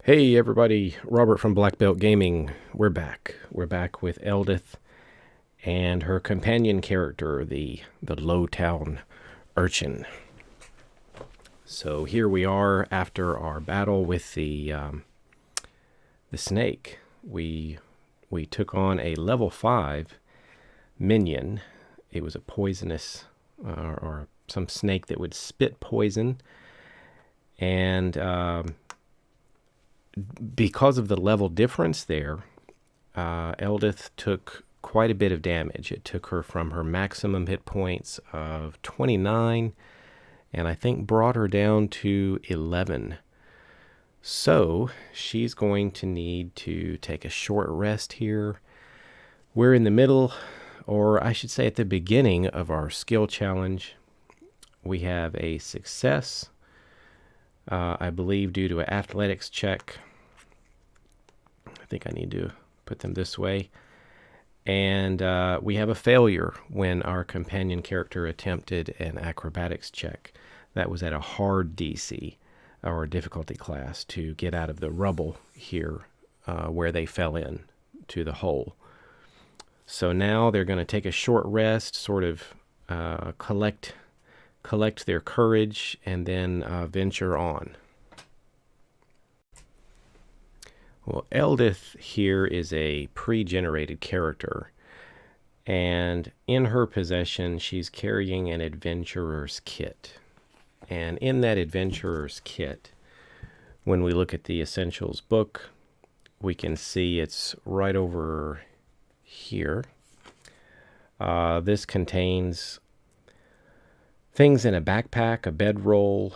Hey everybody, Robert from Black Belt Gaming. We're back. We're back with Eldith and her companion character, the Low Town Urchin. So here we are after our battle with the snake. We took on a level 5 minion. It was a poisonous or some snake that would spit poison, and because of the level difference there, Eldith took quite a bit of damage. It took her from her maximum hit points of 29 and I think brought her down to 11. So she's going to need to take a short rest here. We're in the middle, or I should say at the beginning of our skill challenge. We have a success, I believe, due to an athletics check. I think I need to put them this way. And we have a failure when our companion character attempted an acrobatics check. That was at a hard DC, or difficulty class, to get out of the rubble here where they fell in to the hole. So now they're going to take a short rest, sort of collect their courage, and then venture on. Well, Eldith here is a pre-generated character, and in her possession she's carrying an adventurer's kit. And in that adventurer's kit, when we look at the essentials book, we can see it's right over here. This contains things in a backpack, a bedroll,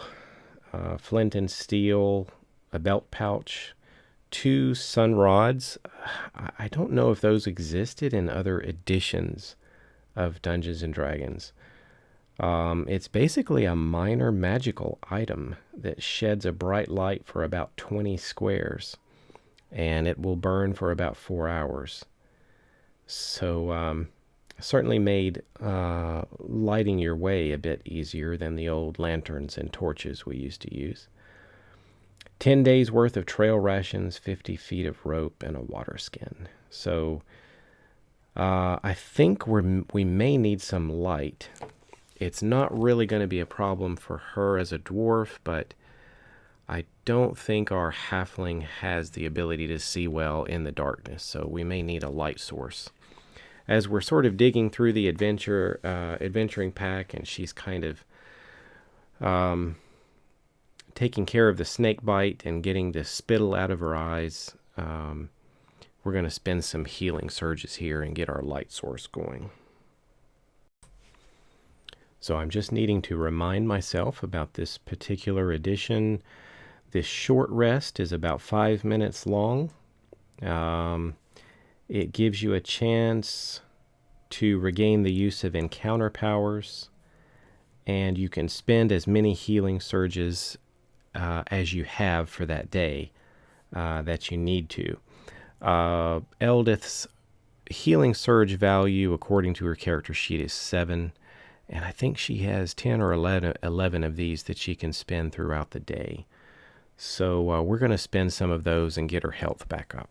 flint and steel, a belt pouch, 2 sun rods. I don't know if those existed in other editions of Dungeons and Dragons. It's basically a minor magical item that sheds a bright light for about 20 squares, and it will burn for about 4 hours. So certainly made lighting your way a bit easier than the old lanterns and torches we used to use. 10 days worth of trail rations, 50 feet of rope, and a water skin. So I think we may need some light. It's not really going to be a problem for her as a dwarf, but I don't think our halfling has the ability to see well in the darkness, so we may need a light source. As we're sort of digging through the adventuring pack, and she's kind of taking care of the snake bite and getting the spittle out of her eyes, we're going to spend some healing surges here and get our light source going. So I'm just needing to remind myself about this particular edition. This short rest is about 5 minutes long. It gives you a chance to regain the use of encounter powers, and you can spend as many healing surges as you have for that day that you need to. Eldith's healing surge value, according to her character sheet, is 7. And I think she has 10 or 11 of these that she can spend throughout the day. So we're going to spend some of those and get her health back up.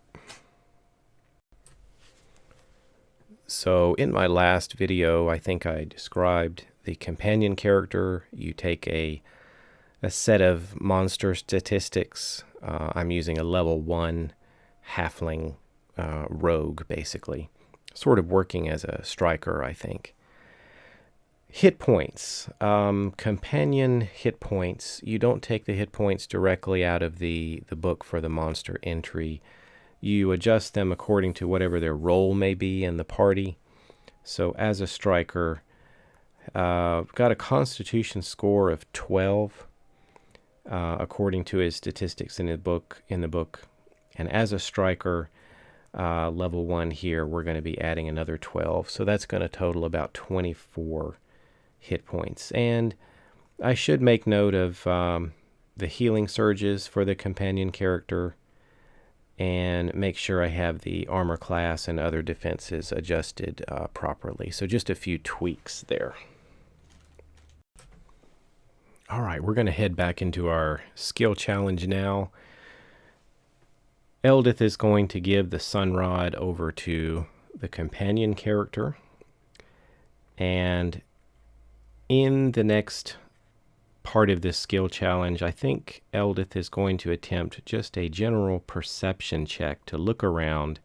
So in my last video, I think I described the companion character. You take a set of monster statistics. I'm using a level 1 halfling rogue, basically. Sort of working as a striker, I think. Hit points. Companion hit points. You don't take the hit points directly out of the book for the monster entry. You adjust them according to whatever their role may be in the party. So as a striker, got a constitution score of 12 according to his statistics in the book. And as a striker, level 1 here, we're going to be adding another 12. So that's going to total about 24 hit points. And I should make note of the healing surges for the companion character, and make sure I have the armor class and other defenses adjusted properly. So just a few tweaks there. All right, we're going to head back into our skill challenge now. Eldith is going to give the Sunrod over to the companion character. And in the next part of this skill challenge, I think Eldith is going to attempt just a general perception check to look around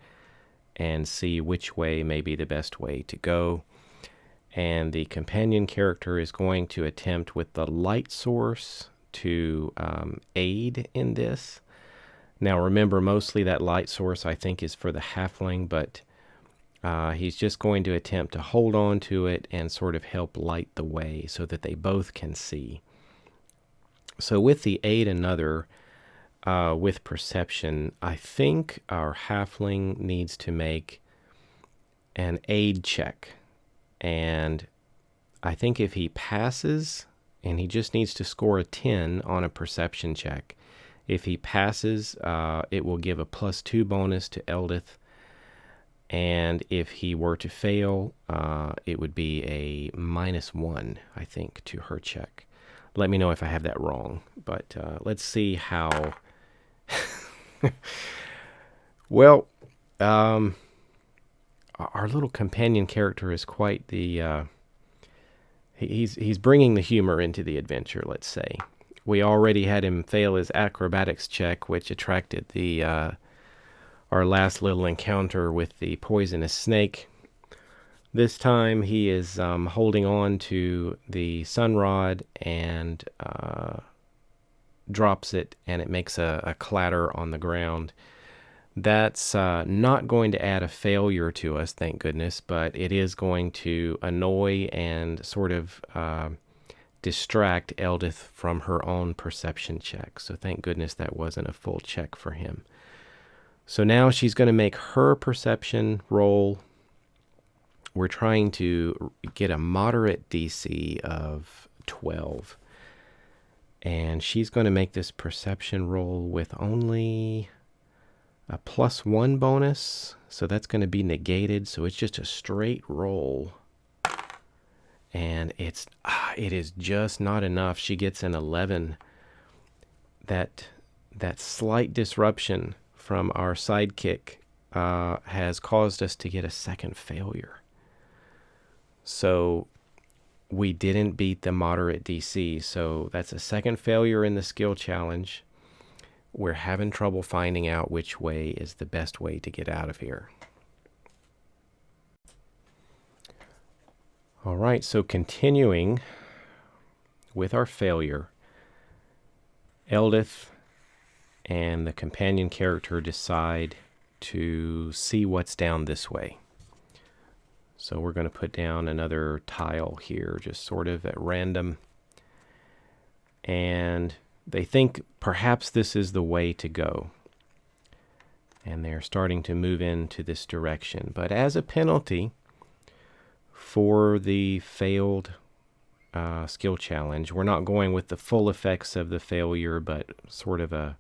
and see which way may be the best way to go. And the companion character is going to attempt with the light source to aid in this. Now remember, mostly that light source I think is for the halfling, but he's just going to attempt to hold on to it and sort of help light the way so that they both can see. So with the aid another, with perception, I think our halfling needs to make an aid check. And I think if he passes, and he just needs to score a 10 on a perception check, if he passes, it will give a +2 bonus to Eldith. And if he were to fail, it would be a -1, I think, to her check. Let me know if I have that wrong. But let's see how... Well, our little companion character is quite the... He's bringing the humor into the adventure, let's say. We already had him fail his acrobatics check, which attracted the our last little encounter with the poisonous snake. This time he is holding on to the sunrod and drops it, and it makes a clatter on the ground. That's not going to add a failure to us, thank goodness, but it is going to annoy and sort of distract Eldith from her own perception check. So thank goodness that wasn't a full check for him. So now she's going to make her perception roll. We're trying to get a moderate DC of 12. And she's going to make this perception roll with only a +1 bonus. So that's going to be negated. So it's just a straight roll. And it is just not enough. She gets an 11. That slight disruption from our sidekick has caused us to get a second failure. So we didn't beat the moderate DC. So that's a second failure in the skill challenge. We're having trouble finding out which way is the best way to get out of here. All right, so continuing with our failure, Eldith and the companion character decide to see what's down this way. So we're going to put down another tile here, just sort of at random. And they think perhaps this is the way to go. And they're starting to move into this direction. But as a penalty for the failed skill challenge, we're not going with the full effects of the failure, but sort of a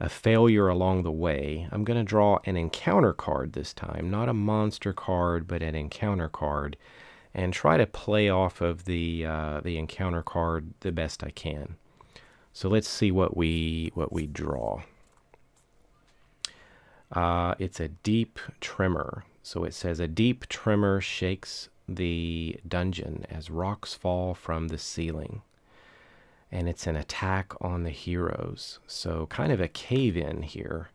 failure along the way. I'm going to draw an encounter card this time, not a monster card, but an encounter card, and try to play off of the encounter card the best I can. So let's see what we draw. It's a deep tremor. So it says a deep tremor shakes the dungeon as rocks fall from the ceiling. And it's an attack on the heroes. So kind of a cave-in here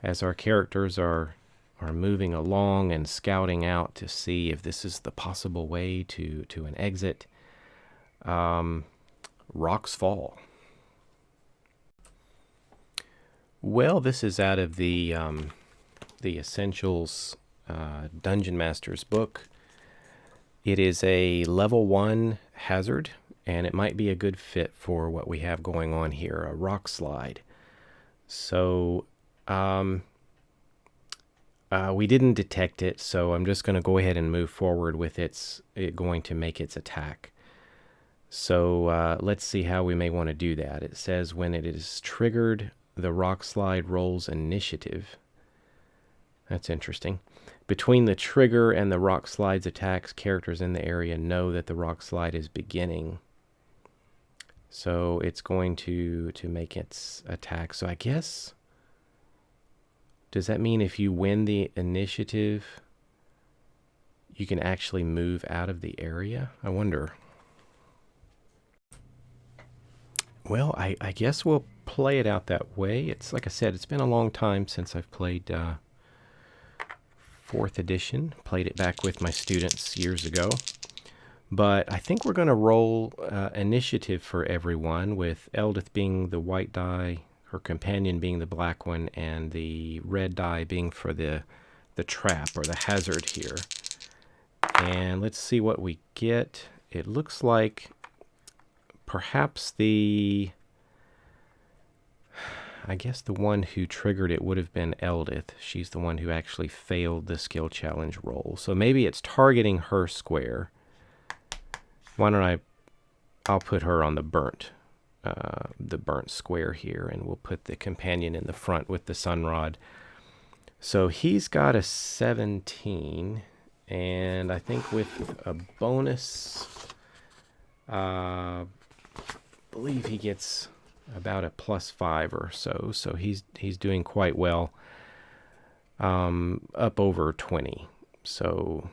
as our characters are moving along and scouting out to see if this is the possible way to an exit. Rocks fall. Well, this is out of the Essentials Dungeon Master's book. It is a level 1 hazard, and it might be a good fit for what we have going on here, a rock slide. So we didn't detect it, so I'm just going to go ahead and move forward with it going to make its attack. So let's see how we may want to do that. It says when it is triggered, the rock slide rolls initiative. That's interesting. Between the trigger and the rock slide's attacks, characters in the area know that the rock slide is beginning. So it's going to make its attack. So I guess Does that mean if you win the initiative, you can actually move out of the area? I wonder. Well, I guess we'll play it out that way. It's like I said, it's been a long time since I've played 4th edition. Played it back with my students years ago. But I think we're going to roll initiative for everyone, with Eldith being the white die, her companion being the black one, and the red die being for the trap or the hazard here. And let's see what we get. It looks like perhaps I guess the one who triggered it would have been Eldith. She's the one who actually failed the skill challenge roll. So maybe it's targeting her square. Why don't I'll put her on the burnt square here, and we'll put the companion in the front with the sunrod. So he's got a 17, and I think with a bonus, I believe he gets about a +5 or so. So he's doing quite well, up over 20. So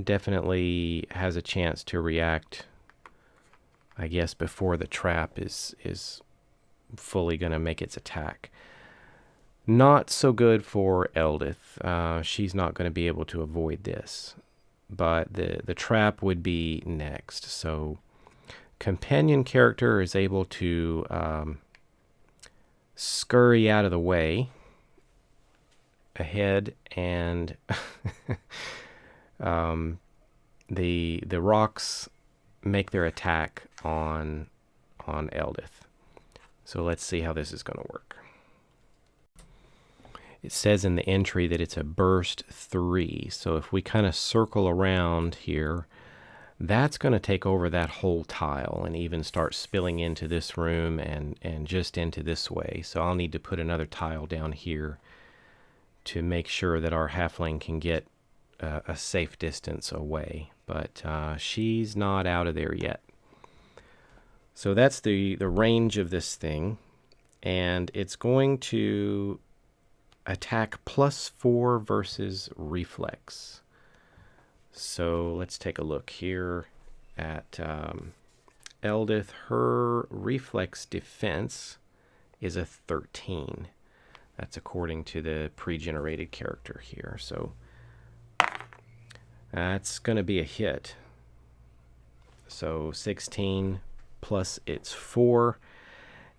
definitely has a chance to react, I guess, before the trap is fully going to make its attack. Not so good for Eldith. She's not going to be able to avoid this, but the trap would be next. So companion character is able to scurry out of the way ahead, and the rocks make their attack on Eldith. So let's see how this is going to work. It says in the entry that it's a burst 3. So if we kind of circle around here, that's going to take over that whole tile and even start spilling into this room and just into this way. So I'll need to put another tile down here to make sure that our halfling can get a safe distance away. But she's not out of there yet. So that's the range of this thing. And it's going to attack +4 versus reflex. So let's take a look here at Eldith. Her reflex defense is a 13. That's according to the pre-generated character here. So that's going to be a hit. So 16 plus its 4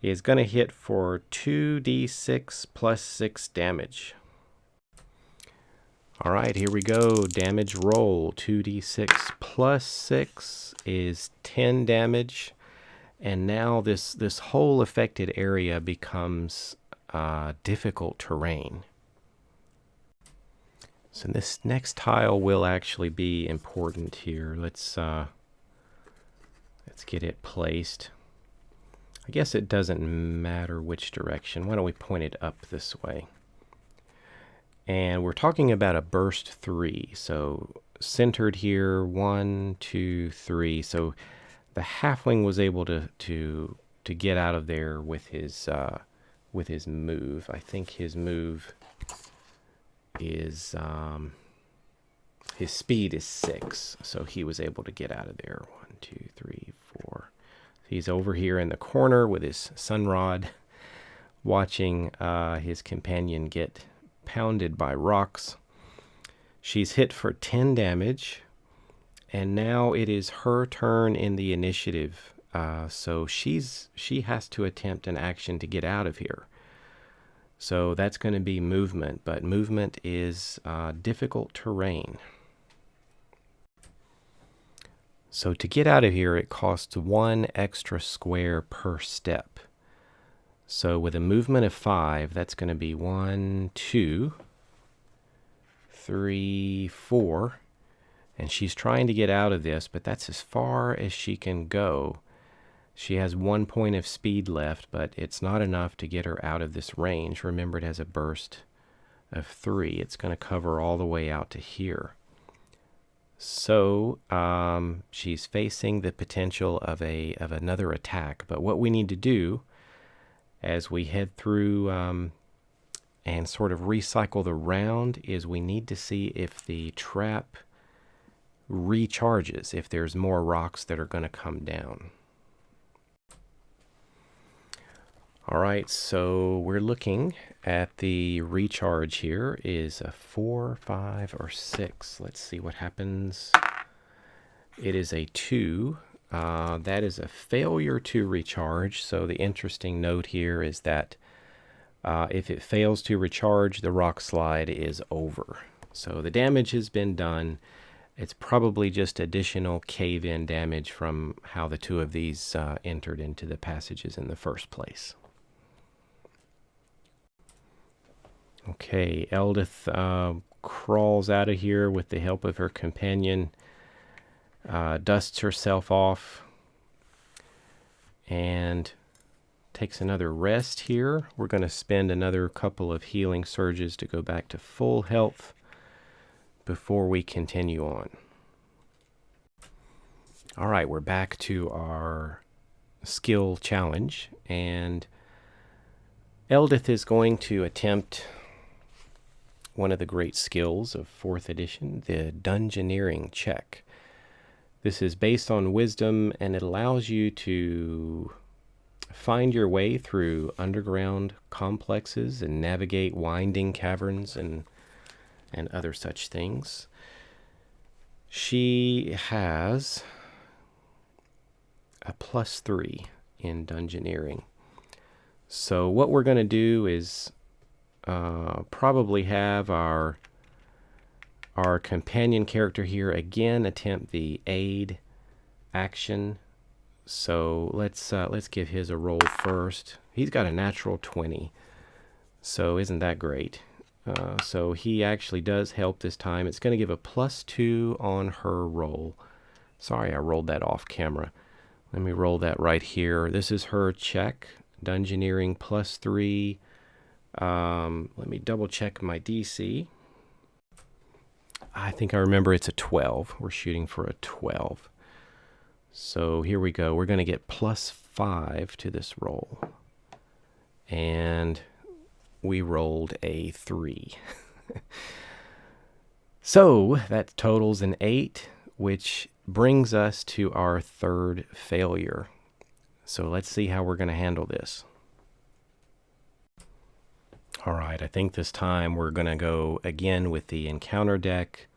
is going to hit for 2d6 plus 6 damage. All right, here we go. Damage roll. 2d6 plus 6 is 10 damage. And now this whole affected area becomes difficult terrain. So this next tile will actually be important here. Let's get it placed. I guess it doesn't matter which direction. Why don't we point it up this way? And we're talking about a burst 3. So centered here, 1, 2, 3. So the halfling was able to get out of there with his move. I think his move is his speed is 6, so he was able to get out of there. 1, 2, 3, 4. He's over here in the corner with his sunrod, watching his companion get pounded by rocks. She's hit for 10 damage, and now it is her turn in the initiative. So she has to attempt an action to get out of here. So that's going to be movement, but movement is difficult terrain. So to get out of here, it costs 1 extra square per step. So with a movement of 5, that's going to be 1, 2, 3, 4. And she's trying to get out of this, but that's as far as she can go. She has 1 point of speed left, but it's not enough to get her out of this range. Remember, it has a burst of 3. It's going to cover all the way out to here. So she's facing the potential of another attack. But what we need to do as we head through and sort of recycle the round is we need to see if the trap recharges, if there's more rocks that are going to come down. All right, so we're looking at the recharge here is a 4, 5, or 6. Let's see what happens. It is a 2. That is a failure to recharge. So the interesting note here is that if it fails to recharge, the rock slide is over. So the damage has been done. It's probably just additional cave-in damage from how the two of these entered into the passages in the first place. Okay, Eldith crawls out of here with the help of her companion, dusts herself off, and takes another rest here. We're going to spend another couple of healing surges to go back to full health before we continue on. All right, we're back to our skill challenge, and Eldith is going to attempt one of the great skills of 4th edition, the Dungeoneering check. This is based on wisdom, and it allows you to find your way through underground complexes and navigate winding caverns and other such things. She has a +3 in Dungeoneering. So what we're going to do is probably have our companion character here again attempt the aid action. So let's give his a roll first. He's got a natural 20, so isn't that great? So he actually does help this time. It's going to give a +2 on her roll. Sorry, I rolled that off camera. Let me roll that right here. This is her check. Dungeoneering +3. Let me double check my DC. I think I remember it's a 12. We're shooting for a 12. So here we go. We're going to get +5 to this roll. And we rolled a 3. So that totals an 8, which brings us to our 3rd failure. So let's see how we're going to handle this. All right, I think this time we're going to go again with the encounter deck,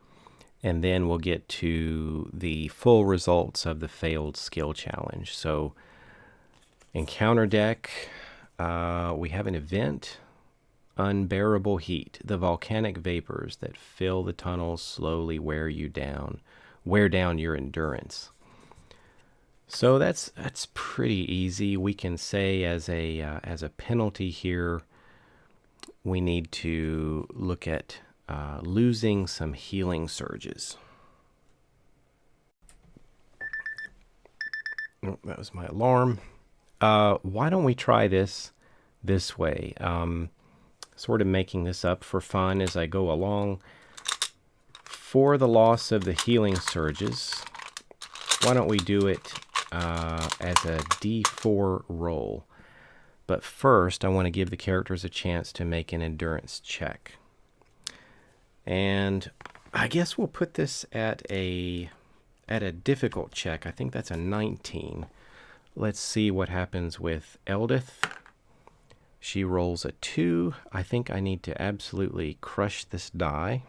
and then we'll get to the full results of the failed skill challenge. So encounter deck, we have an event, Unbearable Heat. The volcanic vapors that fill the tunnels slowly wear down your endurance. So that's pretty easy. We can say as a penalty here, we need to look at losing some healing surges. Oh, that was my alarm. Why don't we try this way? Sort of making this up for fun as I go along. For the loss of the healing surges, why don't we do it as a D4 roll? But first, I want to give the characters a chance to make an endurance check. And I guess we'll put this at a difficult check. I think that's a 19. Let's see what happens with Eldith. She rolls a 2. I think I need to absolutely crush this die.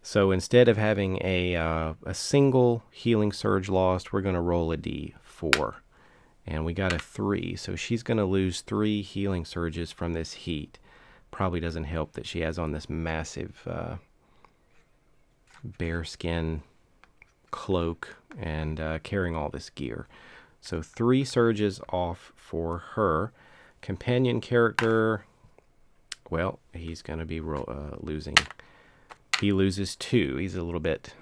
So instead of having a single healing surge lost, we're going to roll a D4. And we got a 3, so she's going to lose 3 healing surges from this heat. Probably doesn't help that she has on this massive bearskin cloak and carrying all this gear. So 3 surges off for her. Companion character, well, he's going to be losing. He loses 2. He's a little bit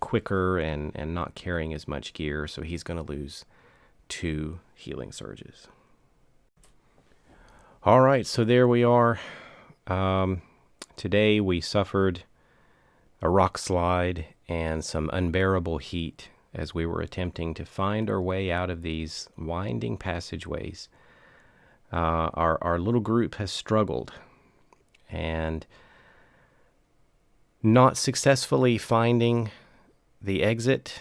quicker and not carrying as much gear, so he's going to lose 2 healing surges. All right, so there we are. Today we suffered a rock slide and some unbearable heat as we were attempting to find our way out of these winding passageways Our little group has struggled and not successfully finding the exit,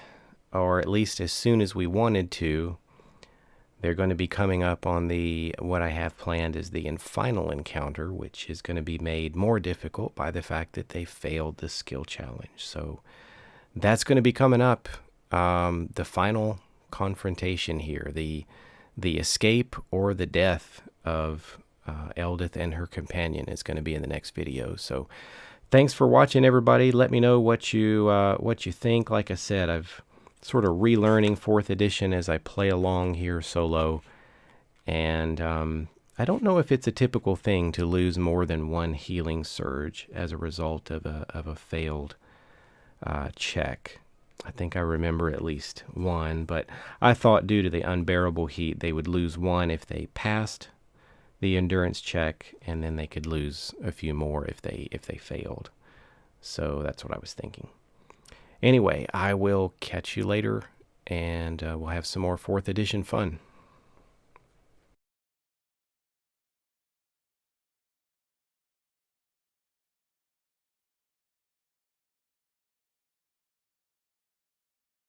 or at least as soon as we wanted to. They're going to be coming up on what I have planned is the final encounter, which is going to be made more difficult by the fact that they failed the skill challenge. So that's going to be coming up. The final confrontation here, the escape or the death of Eldith and her companion, is going to be in the next video. So thanks for watching, everybody. Let me know what you think. Like I said, I've sort of relearning 4th edition as I play along here solo. And I don't know if it's a typical thing to lose more than one healing surge as a result of a failed check. I think I remember at least one, but I thought due to the unbearable heat, they would lose one if they passed the endurance check, and then they could lose a few more if they failed. So that's what I was thinking. Anyway, I will catch you later, and we'll have some more 4th edition fun.